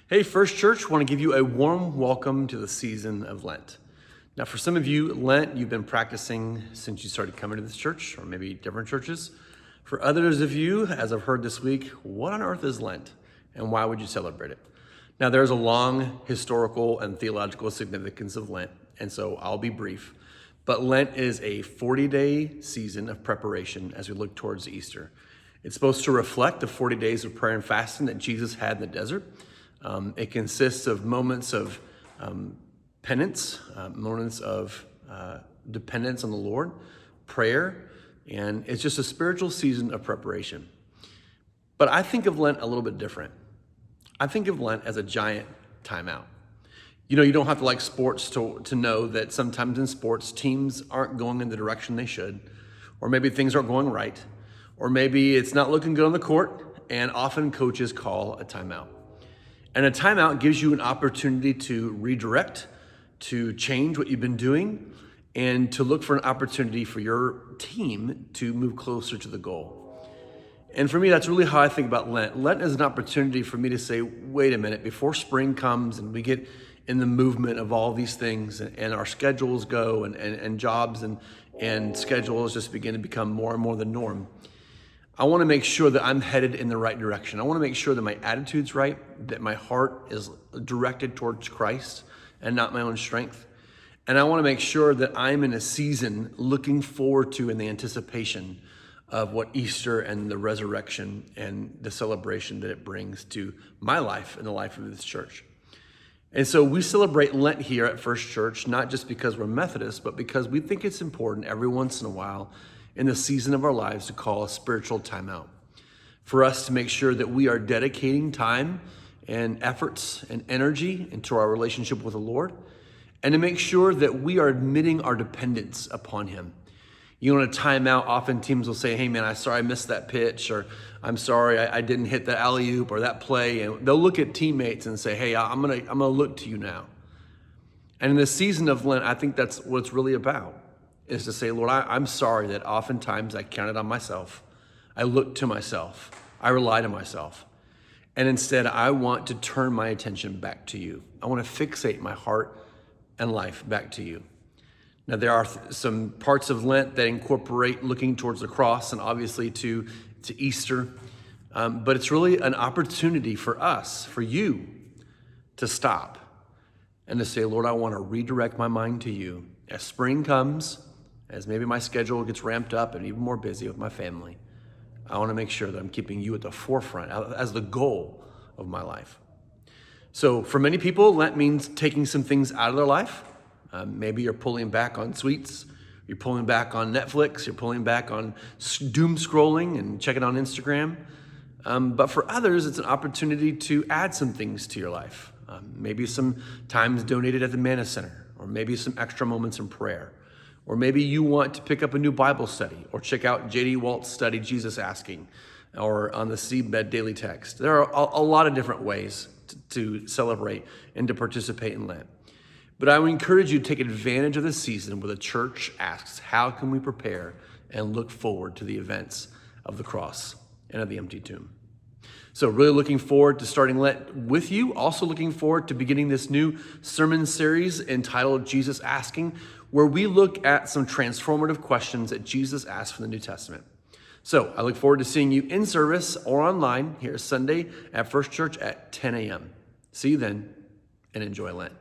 Hey, First Church, want to give you a warm welcome to the season of Lent. Now, for some of you, Lent you've been practicing since you started coming to this church, or maybe different churches. For others of you, as I've heard this week, what on earth is Lent, and why would you celebrate it? Now, there's a long historical and theological significance of Lent, and so I'll be brief. But Lent is a 40-day season of preparation as we look towards Easter. It's supposed to reflect the 40 days of prayer and fasting that Jesus had in the desert. It consists of moments of penance, moments of dependence on the Lord, prayer, and it's just a spiritual season of preparation. But I think of Lent a little bit different. I think of Lent as a giant timeout. You know, you don't have to like sports to know that sometimes in sports, teams aren't going in the direction they should, or maybe things aren't going right, or maybe it's not looking good on the court, and often coaches call a timeout. And a timeout gives you an opportunity to redirect, to change what you've been doing, and to look for an opportunity for your team to move closer to the goal. And for me, that's really how I think about Lent. Lent is an opportunity for me to say, wait a minute, before spring comes and we get in the movement of all these things and our schedules go and jobs and schedules just begin to become more and more the norm. I want to make sure that I'm headed in the right direction. I want to make sure that my attitude's right, that my heart is directed towards Christ and not my own strength. And I want to make sure that I'm in a season looking forward to in the anticipation of what Easter and the resurrection and the celebration that it brings to my life and the life of this church. And so we celebrate Lent here at First Church, not just because we're Methodists, but because we think it's important every once in a while in the season of our lives to call a spiritual timeout. For us to make sure that we are dedicating time and efforts and energy into our relationship with the Lord, and to make sure that we are admitting our dependence upon Him. You know, in a timeout, often teams will say, hey man, I'm sorry I missed that pitch, or I'm sorry I didn't hit the alley-oop or that play. And they'll look at teammates and say, hey, I'm gonna look to you now. And in the season of Lent, I think that's what it's really about, is to say, Lord, I'm sorry that oftentimes I counted on myself. I looked to myself. I relied on myself. And instead, I want to turn my attention back to you. I want to fixate my heart and life back to you. Now, there are some parts of Lent that incorporate looking towards the cross and obviously to Easter. But it's really an opportunity for us, for you, to stop and to say, Lord, I want to redirect my mind to you. As spring comes, as maybe my schedule gets ramped up and even more busy with my family, I want to make sure that I'm keeping you at the forefront as the goal of my life. So for many people, Lent means taking some things out of their life. Maybe you're pulling back on sweets, you're pulling back on Netflix, you're pulling back on doom scrolling and checking on Instagram. But for others, it's an opportunity to add some things to your life. Maybe some times donated at the Manna Center, or maybe some extra moments in prayer. Or maybe you want to pick up a new Bible study or check out J.D. Walt's study, Jesus Asking, or on the Seedbed Daily Text. There are a lot of different ways to celebrate and to participate in Lent. But I would encourage you to take advantage of this season where the church asks, how can we prepare and look forward to the events of the cross and of the empty tomb? So really looking forward to starting Lent with you. Also looking forward to beginning this new sermon series entitled Jesus Asking, where we look at some transformative questions that Jesus asked from the New Testament. So I look forward to seeing you in service or online here Sunday at First Church at 10 a.m. See you then, and enjoy Lent.